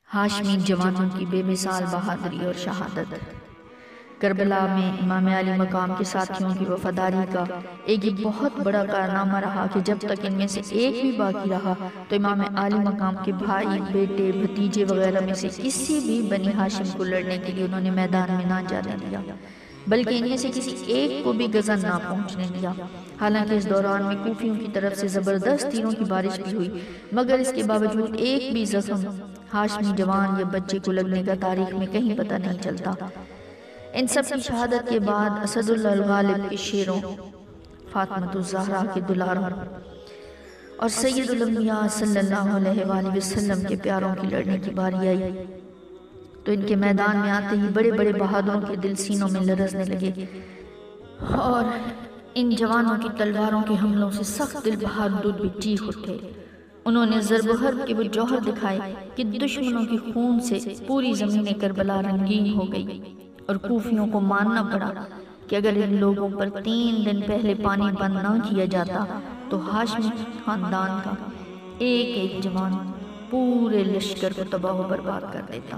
ہاشمی جوانوں کی بے مثال بہادری اور شہادت۔ کربلا میں امام علی مقام کے ساتھیوں کی وفاداری کا ایک یہ بہت بڑا کارنامہ رہا کہ جب تک ان میں سے ایک بھی باقی رہا تو امام علی مقام کے بھائی، بیٹے، بھتیجے وغیرہ میں سے کسی بھی بنی ہاشم کو لڑنے کے لیے انہوں نے میدان میں نہ جانے دیا، بلکہ ان میں سے کسی ایک کو بھی غزہ نہ پہنچنے دیا۔ حالانکہ اس دوران میں کوفیوں کی طرف سے زبردست تیروں کی بارش بھی ہوئی، مگر اس کے باوجود ایک بھی زخم ہاشمی جوان یا بچے کو لگنے کا تاریخ میں کہیں پتہ نہیں چلتا۔ ان سب کی شہادت کے بعد اسد اللہ الغالب کے شیروں، فاطمہ الزہرا کے دلاروں اور سید الانبیاء صلی اللہ علیہ وآلہ وسلم کے پیاروں کی لڑنے کی باری آئی تو ان کے میدان میں آتے ہی بڑے بڑے بہادروں کے دل سینوں میں لرزنے لگے اور ان جوانوں کی تلواروں کے حملوں سے سخت دل بہادر بھی چیخ اٹھے۔ انہوں نے ضرب و حرب کے وہ جوہر دکھائے کہ دشمنوں کی خون سے پوری زمین کربلا رنگین ہو گئی، اور کوفیوں کو ماننا پڑا کہ اگر ان لوگوں پر 3 دن پہلے پانی بند نہ کیا جاتا تو ہاشمی خاندان کا ایک ایک جوان پورے لشکر کو تباہ و برباد کر دیتا۔